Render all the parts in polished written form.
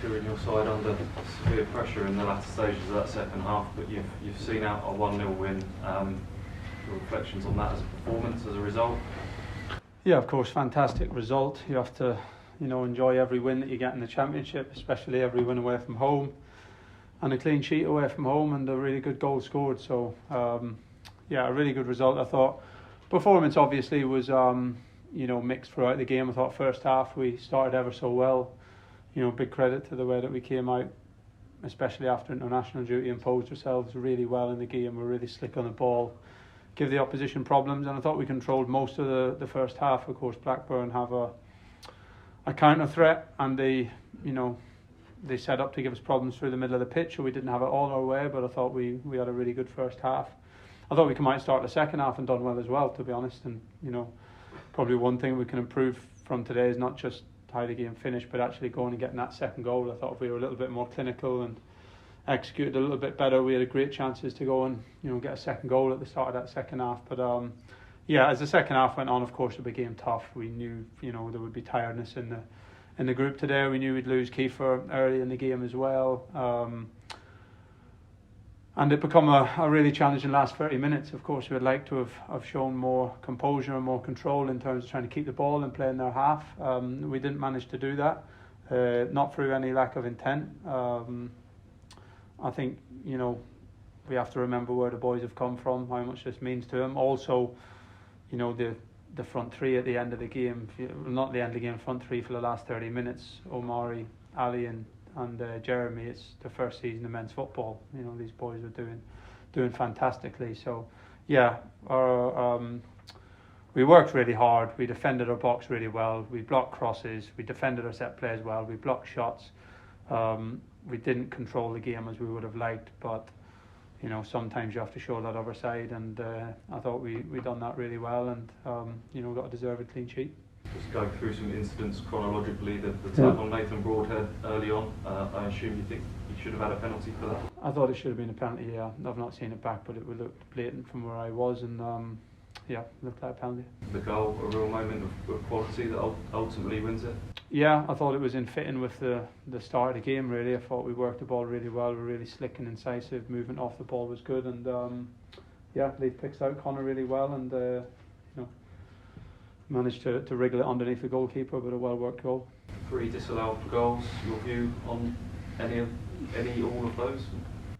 Kieran, your side under severe pressure in the latter stages of that second half, but you've seen out a 1-0 win. Your reflections on that as a performance as a result? Yeah, of course, fantastic result. You have to, enjoy every win that you get in the Championship, especially every win away from home, and a clean sheet away from home, and a really good goal scored. So, a really good result. I thought performance obviously was, mixed throughout the game. I thought first half we started ever so well. Big credit to the way that we came out, especially after international duty, imposed ourselves really well in the game. We're really slick on the ball, give the opposition problems, and I thought we controlled most of the first half. Of course, Blackburn have a counter threat, and they set up to give us problems through the middle of the pitch, so we didn't have it all our way, but I thought we had a really good first half. I thought we come out and start the second half and done well as well, to be honest, and probably one thing we can improve from today is not just how the game finished, but actually going and getting that second goal. I thought if we were a little bit more clinical and executed a little bit better, we had a great chances to go and get a second goal at the start of that second half. But as the second half went on, of course it became tough. We knew there would be tiredness in the group today. We knew we'd lose Kiefer early in the game as well, and it become a really challenging last 30 minutes. Of course, we'd like to have shown more composure and more control in terms of trying to keep the ball and play in their half. We didn't manage to do that, not through any lack of intent. I think we have to remember where the boys have come from, how much this means to them. Also, the front three at the end of the game, not the end of the game, front three for the last 30 minutes, Omari, Ali and Jeremy. It's the first season of men's football. These boys are doing fantastically. So we worked really hard. We defended our box really well. We blocked crosses. We defended our set plays well. We blocked shots. We didn't control the game as we would have liked, but sometimes you have to show that other side, and I thought we done that really well, and got a deserved clean sheet. Just going through some incidents chronologically, the tap on Nathan Broadhead early on, I assume you think he should have had a penalty for that? I thought it should have been a penalty, yeah. I've not seen it back, but it looked blatant from where I was, and looked like a penalty. The goal, a real moment of quality that ultimately wins it? Yeah, I thought it was in fitting with the start of the game, really. I thought we worked the ball really well. We were really slick and incisive. Movement off the ball was good, and Leith picks out Connor really well, and managed to wriggle it underneath the goalkeeper, but a well-worked goal. 3 disallowed goals. Your view on all of those?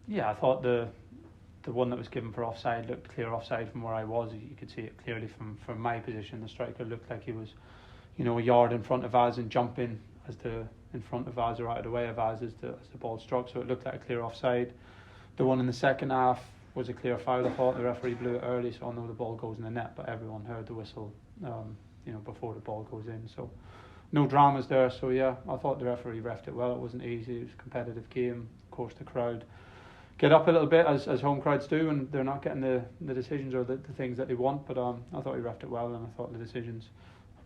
Yeah, I thought the one that was given for offside looked clear offside from where I was. You could see it clearly from my position. The striker looked like he was, a yard in front of us and jumping in front of us or out of the way of us as the ball struck. So it looked like a clear offside. The one in the second half was a clear foul. I thought the referee blew it early, so I know the ball goes in the net, but everyone heard the whistle, before the ball goes in. So no dramas there. So I thought the referee refed it well. It wasn't easy. It was a competitive game. Of course, the crowd get up a little bit as home crowds do, and they're not getting the decisions or the things that they want. But I thought he refed it well, and I thought the decisions,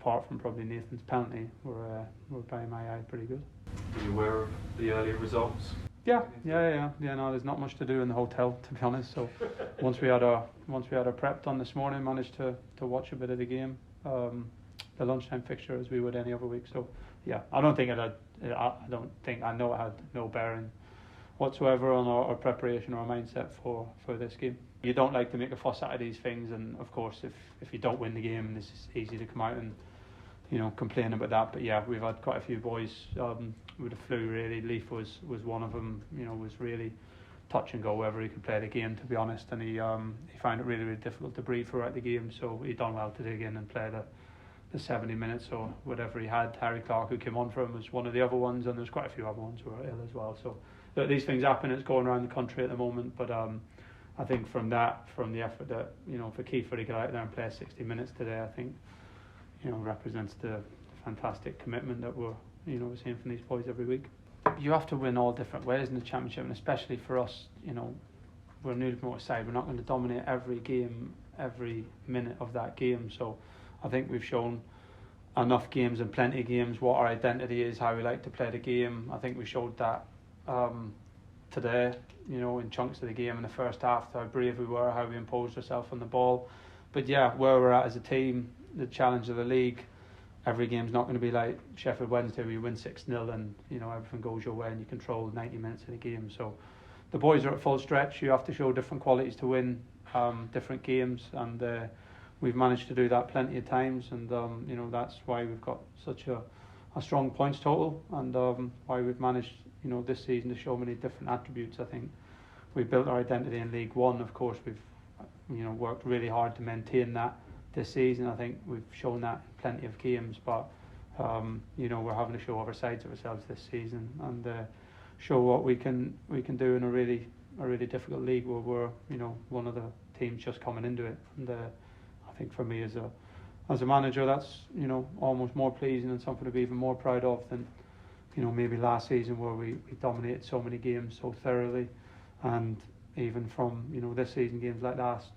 apart from probably Nathan's penalty, were by my eye pretty good. Were you aware of the earlier results? Yeah. No, there's not much to do in the hotel, to be honest. So once we had our prep done this morning, managed to watch a bit of the game, the lunchtime fixture as we would any other week. So I know it had no bearing whatsoever on our preparation or our mindset for this game. You don't like to make a fuss out of these things, and of course if you don't win the game, it's easy to come out and complain about that. But we've had quite a few boys with the flu. Really, Leith was one of them. Was really touch and go whether he could play the game, to be honest, and he found it really, really difficult to breathe throughout the game. So he done well to dig in and play the 70 minutes or whatever he had. Harry Clark, who came on for him, was one of the other ones, and there's quite a few other ones who were ill as well. So these things happen. It's going around the country at the moment, but I think from the effort that for Kiefer to get out there and play 60 minutes today, I think represents the fantastic commitment that we're seeing from these boys every week. You have to win all different ways in the Championship, and especially for us, we're a newly promoted side. We're not going to dominate every game, every minute of that game. So I think we've shown enough games and plenty of games what our identity is, how we like to play the game. I think we showed that today, in chunks of the game in the first half, how brave we were, how we imposed ourselves on the ball. But where we're at as a team, the challenge of the league, every game's not going to be like Sheffield Wednesday where you win 6-0 and everything goes your way and you control 90 minutes of the game. So the boys are at full stretch. You have to show different qualities to win different games, and we've managed to do that plenty of times, and that's why we've got such a strong points total, and why we've managed this season to show many different attributes. I think we've built our identity in League One. Of course, we've worked really hard to maintain that this season. I think we've shown that in plenty of games, but we're having to show other sides of ourselves this season and show what we can do in a really difficult league where we're one of the teams just coming into it. And I think for me as a manager, that's almost more pleasing and something to be even more proud of than maybe last season where we dominated so many games so thoroughly, and even from this season, games like last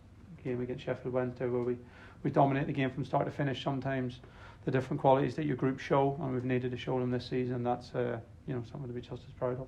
game against Sheffield Wednesday where we dominate the game from start to finish. Sometimes the different qualities that your group show, and we've needed to show them this season, that's something to be just as proud of.